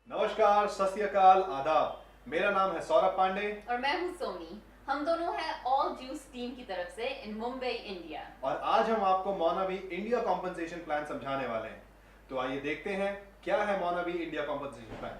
नमस्कार, सत श्री अकाल, आदाब। मेरा नाम है सौरभ पांडे और मैं हूँ सोनी। हम दोनों हैं ऑल जूस टीम की तरफ से इन मुंबई इंडिया। और आज हम आपको मौनवी इंडिया कॉम्पनसेशन प्लान समझाने वाले हैं। तो आइए देखते हैं क्या है मौनवी इंडिया कॉम्पनसेशन प्लान।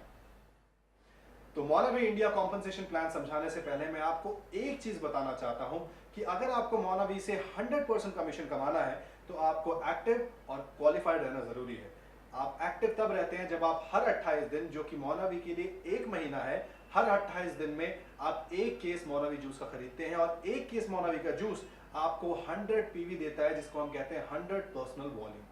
तो मौनवी इंडिया कॉम्पनसेशन प्लान समझाने से पहले मैं आपको एक चीज बताना चाहता हूं कि अगर आपको मौनवी से 100% कमीशन कमाना है तो आपको एक्टिव और क्वालिफाइड रहना जरूरी है। आप एक्टिव तब रहते हैं जब आप हर 28 दिन, जो कि मौनवी के लिए एक महीना है, हर 28 दिन में आप एक केस मौनवी जूस का खरीदते हैं और एक केस मौनवी का जूस आपको 100 पीवी देता है, जिसको हम कहते हैं 100 पर्सनल वॉल्यूम।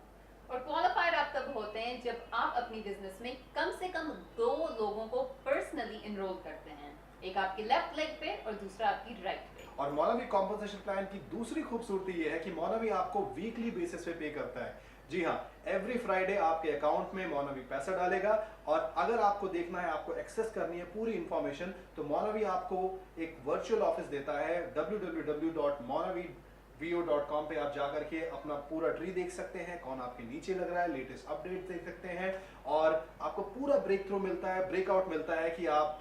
और क्वालिफाइड आप तब होते हैं जब आप अपनी बिजनेस में कम से कम 2 लोगों को पर्सनली एनरोल करते हैं, एक आपकी लेफ्ट लेग पे और दूसरा आपकी राइट पे। और मौनवी कॉम्पनसेशन प्लान की दूसरी खूबसूरती यह है कि मौनवी आपको वीकली बेसिस पे पे करता है। जी हाँ, एवरी फ्राइडे आपके अकाउंट में मौनवी पैसा डालेगा और अगर आपको देखना है, आपको एक्सेस करनी है पूरी इंफॉर्मेशन, तो मौनवी आपको एक वर्चुअल ऑफिस देता है। www.monavi.vo.com पे आप जाकर के अपना पूरा ट्री देख सकते हैं, कौन आपके नीचे लग रहा है, लेटेस्ट अपडेट देख सकते हैं और आपको पूरा ब्रेक थ्रू मिलता है, ब्रेकआउट मिलता है कि आप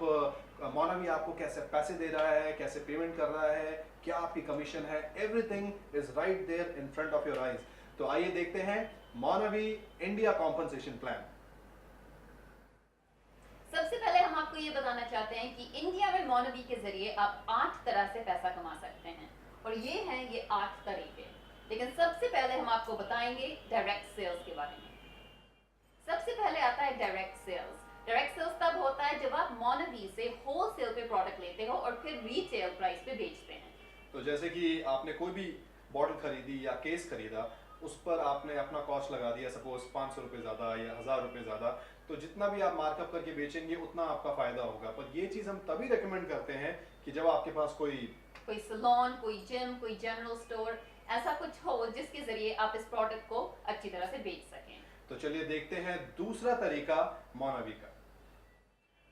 मौनवी आपको कैसे पैसे दे रहा है, कैसे पेमेंट कर रहा है, क्या आपकी कमीशन है। Everything is right there in front of your eyes. तो आइए देखते हैं मौनवी इंडिया कॉम्पनसेशन प्लान। सबसे पहले हम आपको ये बताना चाहते हैं कि इंडिया में मौनवी के जरिए आप 8 तरह से पैसा कमा सकते हैं और ये हैं ये 8 तरीके। लेकिन सबसे पहले हम आपको बताएंगे डायरेक्ट सेल्स के बारे में। सबसे पहले आता है डायरेक्ट सेल्स। डायरेक्ट सेल्स तब होता है जब आप मौनवी से होलसेल पे प्रोडक्ट लेते हो और फिर रिटेल प्राइस पे बेचते हैं। तो जैसे कि आपने कोई भी बॉटल खरीदी या केस खरीदा, उस पर आपने अपना कॉस्ट लगा दिया, सपोज 500 रुपये ज़्यादा या 1000 रुपये ज़्यादा, तो जितना भी आप मार्कअप करके बेचेंगे उतना आपका फायदा होगा। पर ये चीज़ हम तभी रिकमेंड करते हैं कि जब आपके पास कोई सैलून, कोई जिम, कोई जनरल स्टोर, ऐसा कुछ हो जिसके जरिए आप इस प्रोडक्ट को अच्छी तरह से बेच सकें। तो चलिए देखते हैं दूसरा तरीका मौनवी का।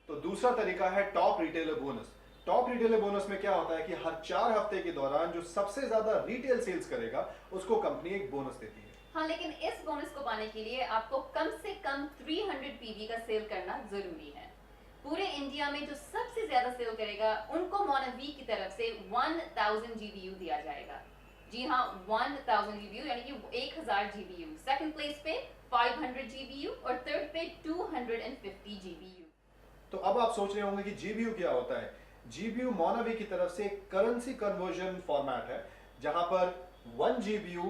तो दूसरा तरीका है top retailer bonus. Top retailer bonus में क्या होता है कि हर 4 हफ्ते के दौरान जो सबसे ज्यादा रिटेल सेल्स करेगा उसको कंपनी एक बोनस देती है। हाँ, लेकिन इस बोनस को पाने के लिए आपको कम से कम 300 पीवी का सेल करना जरूरी है। पूरे इंडिया में जो सबसे ज्यादा सेल करेगा उनको मौनवी की तरफ से 1000 जीबीयू दिया जाएगा। जी हाँ, 1000 जीबीयू यानी कि 1000 जीबीयू। सेकंड प्लेस पे 500 जीबीयू और थर्ड पे 250 जीबीयू। तो अब आप सोच रहे होंगे कि जीबीयू क्या होता है। जीबीयू मौनवी की तरफ से एक करेंसी कन्वर्जन फॉर्मेट है जहां पर 1 जीबीयू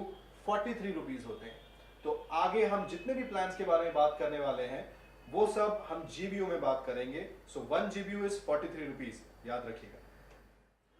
43 रुपीज होते हैं। तो आगे हम जितने भी प्लान्स के बारे में बात करने वाले हैं वो सब हम जीबीयू में बात करेंगे। सो 1 जीबीयू इज 43 रुपीज, याद रखिएगा।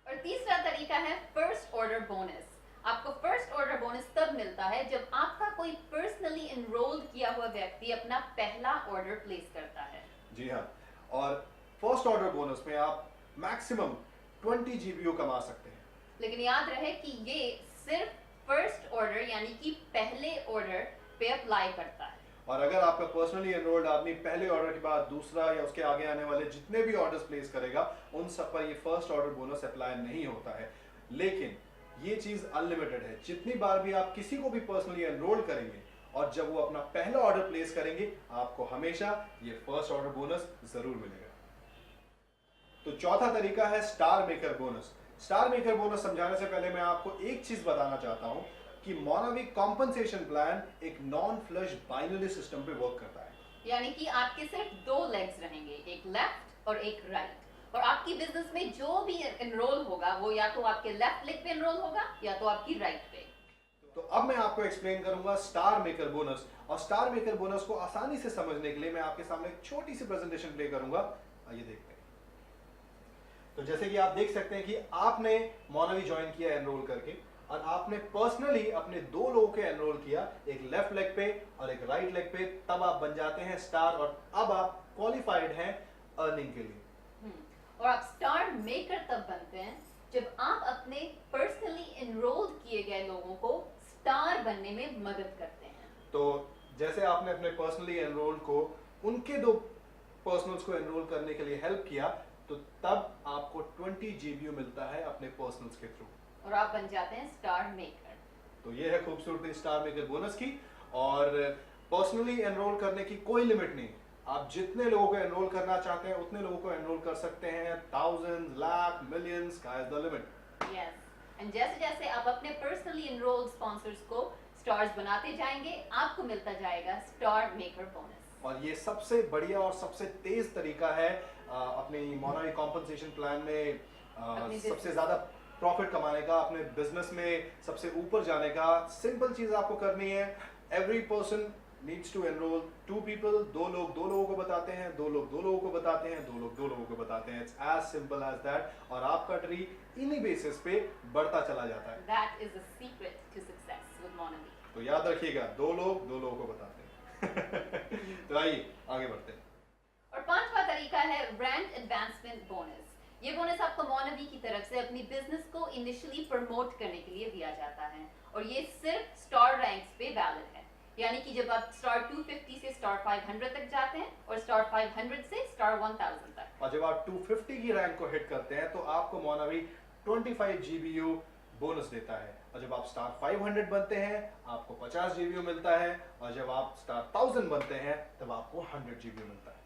और तीसरा तरीका है फर्स्ट ऑर्डर बोनस। आपको फर्स्ट ऑर्डर बोनस तब मिलता है जब आपका कोई पर्सनली एनरोल्ड किया हुआ व्यक्ति अपना पहला ऑर्डर प्लेस करता है। जी हाँ, और फर्स्ट ऑर्डर बोनस में आप मैक्सिमम 20 जीबीयू कमा सकते हैं। लेकिन याद रहे कि ये सिर्फ फर्स्ट ऑर्डर यानी कि पहले ऑर्डर पे अप्लाई करता है। और अगर आपका पर्सनली एनरोल्ड आदमी पहले ऑर्डर के बाद दूसरा या उसके आगे आने वाले जितने भी ऑर्डर्स प्लेस करेगा उन सब पर ये फर्स्ट ऑर्डर बोनस अप्लाई नहीं होता है। लेकिन ये चीज अनलिमिटेड है। जितनी बार भी आप किसी को भी पर्सनली एनरोल करेंगे और जब वो अपना पहला ऑर्डर प्लेस करेंगे, आपको हमेशा ये फर्स्ट ऑर्डर बोनस जरूर मिलेगा। तो चौथा तरीका है star maker bonus. Star maker bonus समझाने से पहले मैं आपको एक चीज बताना चाहता हूं कि मौनवी कॉम्पनसेशन प्लान एक नॉन फ्लश बाइनरी सिस्टम पे वर्क करता है। यानी कि आपके सिर्फ 2 लेग्स रहेंगे, एक लेफ्ट और एक राइट। और आपकी बिजनेस में जो भी एनरोल होगा वो या तो आपके लेफ्ट लेग पे एनरोल होगा या तो आपकी राइट पे। तो अब मैं आपको एक्सप्लेन करूंगा स्टार मेकर बोनस। और स्टार मेकर बोनस को आसानी से समझने के लिए मैं आपके सामने एक छोटी सी प्रेजेंटेशन प्ले करूंगा। आइए देखते हैं। तो जैसे कि आप देख सकते हैं कि आपने मौनवी ज्वाइन किया एनरोल करके और आपने पर्सनली अपने 2 लोगों के एनरोल किया, एक लेफ्ट लेग पे और एक राइट लेग पे। तब आप बन जाते हैं स्टार और अब आप क्वालिफाइड हैं अर्निंग के लिए। और आप स्टार मेकर तब बनते हैं जब आप अपने पर्सनली एनरोल किए गए लोगों को स्टार बनने में मदद करते हैं। तो जैसे आपने अपने पर्सनली एनरोल्ड को उनके 2 पर्सनल्स को एनरोल करने के लिए हेल्प किया, तो तब आपको 20 जीबीयू मिलता है अपने पर्सनल्स के थ्रू और आप बन जाते हैं स्टार मेकर। तो ये है खूबसूरती स्टार मेकर बोनस की। और पर्सनली एनरोल करने की कोई लिमिट नहीं। आप जितने लोगों को एनरोल करना चाहते हैं उतने लोगों को एनरोल कर सकते हैं, thousands, lakh, millions, sky is the limit. Yes, and जैसे जैसे आप अपने पर्सनली एनरोल्ड स्पॉन्सर्स को स्टार्स बनाते जाएंगे, आपको मिलता जाएगा स्टार मेकर बोनस। और ये सबसे बढ़िया और सबसे तेज तरीका है अपनी मोनावी कॉम्पनसेशन प्लान में सबसे ज्यादा प्रॉफिट कमाने का, अपने बिजनेस में सबसे ऊपर जाने का। सिंपल चीज आपको करनी है, every person needs to enrol 2 people. 2 लोग 2 लोगों को बताते हैं, 2 लोग 2 लोगों को बताते हैं, 2 लोग 2 लोगों को बताते हैं। It's as simple as that. और आपका ट्री इन्हीं बेसिस पे बढ़ता चला जाता है। That is the secret to success with Monavie. तो याद रखिएगा, 2 लोग 2 लोगों को बताते हैं। तो आइए आगे बढ़ते हैं। और पांचवा तरीका है ब्रांड एडवांसमेंट बोनस। ये बोनस आपको मोनावी की तरफ से अपनी बिजनेस को इनिशियली प्रमोट करने के लिए दिया जाता है, और ये सिर्फ स्टार रैंक्स पे वैलिड है। यानी कि जब आप स्टार 250 से स्टार 500 तक जाते हैं और स्टार 500 से स्टार 1000 तक। और जब आप 250 की रैंक को हिट करते हैं तो आपको मोनावी 25 GBU बोनस देता है। और जब आप स्टार 500 बनते हैं आपको 50 GBU मिलता है। और जब आप स्टार 1000 बनते हैं तब आपको 100 GBU मिलता है।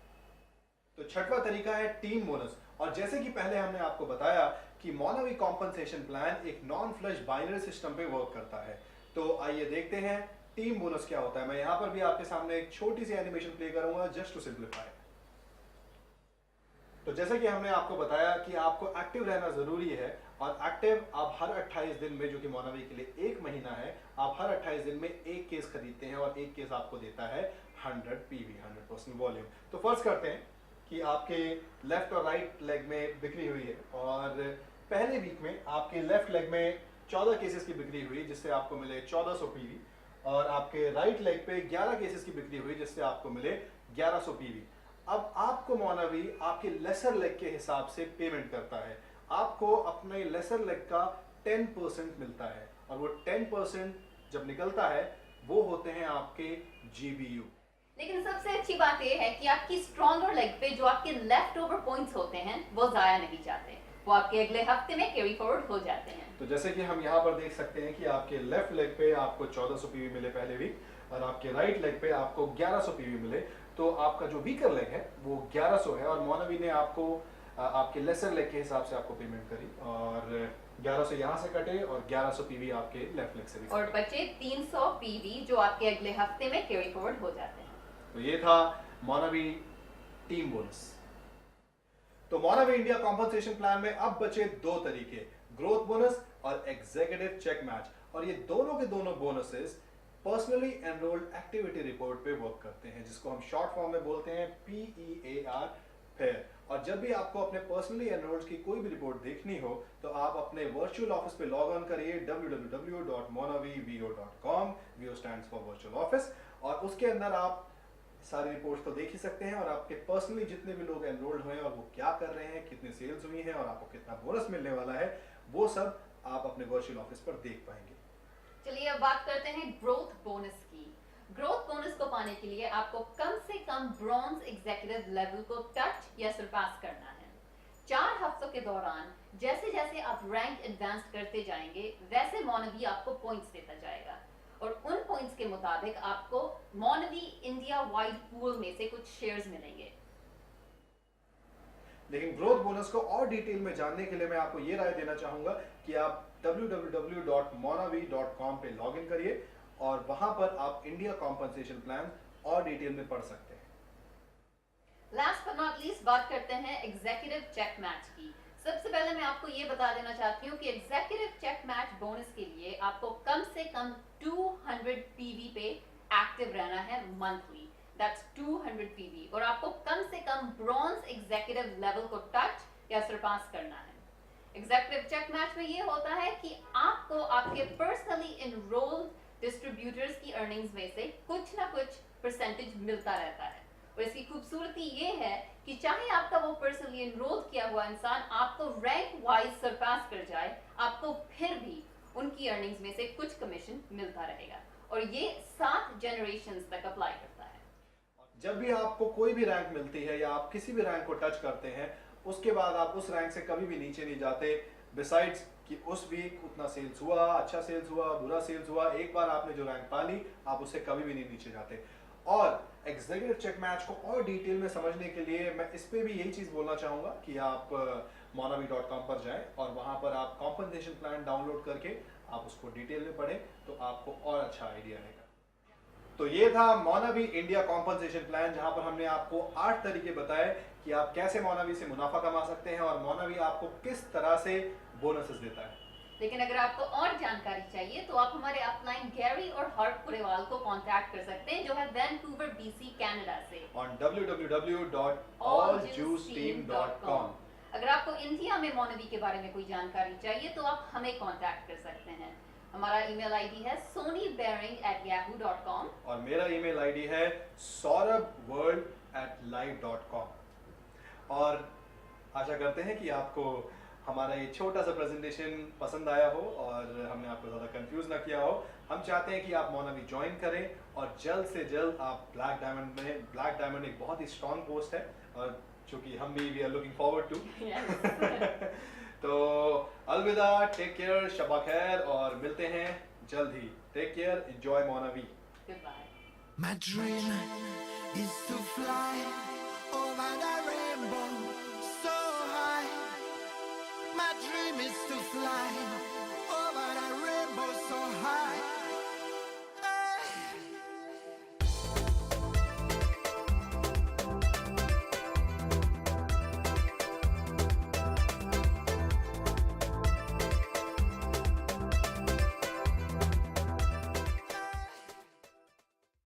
तो छठवां तरीका है टीम बोनस। और जैसे कि पहले हमने आपको बताया कि मोनावी कॉम्पनसेशन प्लान एक नॉन फ्लैश बाइनरी सिस्टम पे वर्क करता है। तो आइए देखते हैं टीम बोनस क्या होता है। मैं यहां पर भी आपके सामने एक छोटी सी एनिमेशन प्ले करूंगा जस्ट टू सिंप्लीफाई। तो जैसे कि हमने आपको बताया कि आपको एक्टिव रहना जरूरी है, और एक्टिव आप हर 28 दिन में, जो कि मोनावी के लिए 1 महीना है, आप हर 28 दिन में एक केस खरीदते हैं और एक केस आपको देता है 100 PV, 100% वॉल्यूम। तो फर्ज करते हैं कि आपके लेफ्ट और राइट लेग में बिक्री हुई है, और पहले वीक में आपके लेफ्ट लेग में 14 केसेस की बिक्री हुई जिससे आपको मिले 1400 PV, और आपके राइट लेग पे 11 केसेस की बिक्री हुई जिससे आपको मिले 1100 PV। अब आपको मोनावी आपके लेसर लेग के हिसाब से पेमेंट करता है। आपको अपने लेसर लेग का 10% मिलता है, और वो 10% जब निकलता है वो होते हैं आपके GBU। लेकिन सबसे अच्छी बात यह है कि आपकी स्ट्रॉन्गर लेग पे जो आपके लेफ्ट ओवर पॉइंट्स होते हैं वो जाया नहीं जाते, वो आपके अगले हफ्ते में कैरी फॉरवर्ड हो जाते हैं। तो जैसे कि हम यहाँ पर देख सकते हैं कि आपके लेफ्ट लेग पे आपको 1400 PV मिले पहले वीक, और आपके राइट लेग पे आपको 1100 PV मिले। तो आपका जो वीकर लेग है वो 1100 है, और मोनावी ने आपको आपके लेसर लेग के हिसाब से आपको पेमेंट करी, और 1100 यहाँ से कटे और 1100 PV आपके लेफ्ट लेग से भी और बचे 300 PV जो आपके अगले हफ्ते में कैरी फॉरवर्ड हो जाते हैं। तो ये था मोनावी टीम बोनस। तो मोनावी इंडिया कॉम्पनसेशन प्लान में अब बचे 2 तरीके, ग्रोथ बोनस और एग्जीक्यूटिव चेक मैच। और ये दोनों के दोनों bonuses personally enrolled activity report पे वर्क करते हैं, जिसको हम शॉर्ट फॉर्म में बोलते हैं PEAR, फेयर। और जब भी आपको अपने पर्सनली एनरोल्ड की कोई भी रिपोर्ट देखनी हो तो आप अपने वर्चुअल ऑफिस पे लॉग ऑन करिए www.monavivio.com। VO stands for virtual office, और उसके अंदर आप सारी रिपोर्ट्स तो देख ही सकते हैं, और आपके पर्सनली जितने भी लोग एनरोल्ड हुए हैं और वो क्या कर रहे हैं, कितनी सेल्स हुई हैं और आपको कितना बोनस मिलने वाला है, वो सब आप अपने वर्चुअल ऑफिस पर देख पाएंगे। चलिए अब बात करते हैं ग्रोथ बोनस की। ग्रोथ बोनस को पाने के लिए आपको कम से कम ब्रॉन्ज एग्जीक्यूटिव लेवल को टच या सरपास करना है। 4 हफ्तों के दौरान जैसे जैसे आप रैंक एडवांस करते जाएंगे वैसे मोनावी आपको पॉइंट्स देता जाएगा, और उन पॉइंट्स के मुताबिक आपको मोनावी इंडिया वाइड पूल में से कुछ शेयर्स मिलेंगे। लेकिन ग्रोथ बोनस को और डिटेल में जानने के लिए मैं आपको ये राय देना चाहूंगा कि आप www.monavi.com पे लॉगिन करिए, और वहां पर आप इंडिया कॉम्पनसेशन प्लान और डिटेल में पढ़ सकते हैं। लास्ट बट नॉट लीस्ट बात करते हैं एग्जीक्यूटिव चेक मैच की। सबसे पहले मैं आपको ये बता देना चाहती हूँ कि एग्जीक्यूटिव चेक मैच बोनस के लिए आपको कम से कम 200 PV पे एक्टिव रहना है मंथली, दैट्स 200 PV, और आपको कम से कम ब्रॉन्ज एग्जीक्यूटिव लेवल को टच या सरपास करना है। एग्जीक्यूटिव चेक मैच में ये होता है कि आपको आपके पर्सनली एनरोल्ड डिस्ट्रीब्यूटर्स की अर्निंग्स में से कुछ ना कुछ परसेंटेज मिलता रहता है, और इसकी खूबसूरती ये है कि चाहे आपका वो पर्सनली एनरोल किया हुआ इंसान आपको रैंक वाइज सरपास कर जाए, आपको फिर भी उनकी अर्निंग्स में से कुछ कमीशन मिलता रहेगा, और ये 7 जनरेशंस तक अप्लाई करता है। जब भी आपको कोई भी रैंक मिलती है या आप किसी भी रैंक को टच करते हैं, उसके बाद आप उस रैंक से कभी भी नीचे नहीं जाते, बिसाइड्स कि उस वीक उतना सेल्स हुआ, अच्छा सेल्स हुआ, बुरा सेल्स हुआ, एक बार आपने जो रैंक पा ली आप उससे कभी भी नहीं नीचे जाते। और एग्जीक्यूटिव चेक मैच को और डिटेल में समझने के लिए मैं इस पे भी यही चीज़ बोलना चाहूँगा कि आप monavi.com पर जाएं और वहाँ पर आप कॉम्पनसेशन प्लान डाउनलोड करके आप उसको डिटेल में पढ़ें तो आपको और अच्छा आइडिया रहेगा। तो ये था मोनावी इंडिया कॉम्पनसेशन प्लान, जहां पर हमने आपको 8 तरीके बताए कि आप कैसे मोनावी से मुनाफा कमा सकते हैं और मोनावी आपको किस तरह से बोनसेस देता है। लेकिन अगर आपको और जानकारी चाहिए तो आप हमारे अपलाइन गैरी और हर्ट पुरेवाल को कांटेक्ट कर सकते हैं, जो है वैंकूवर BC कनाडा से, on www.alljuicesteam.com। अगर आपको इंडिया में मोनावी के बारे में कोई जानकारी चाहिए तो आप हमें कांटेक्ट कर सकते हैं। हमारा ईमेल आईडी है sonybearing@yahoo.com और मेरा ईमेल आईडी है saurabhworld@live.com। और आशा करते हैं कि आपको हमारा ये छोटा सा प्रेजेंटेशन पसंद आया हो और हमने आपको ज़्यादा कंफ्यूज ना किया हो। हम चाहते हैं कि आप मोनावी ज्वाइन करें और जल्द से जल्द आप ब्लैक डायमंड एक बहुत ही स्ट्रॉन्ग पोस्ट है और जो कि हम भी we are looking forward to. तो अलविदा, टेक केयर, शबा खैर और मिलते हैं जल्द ही। Take care, enjoy Monavie. Goodbye. My dream is to fly over the rainbow so high. My dream is to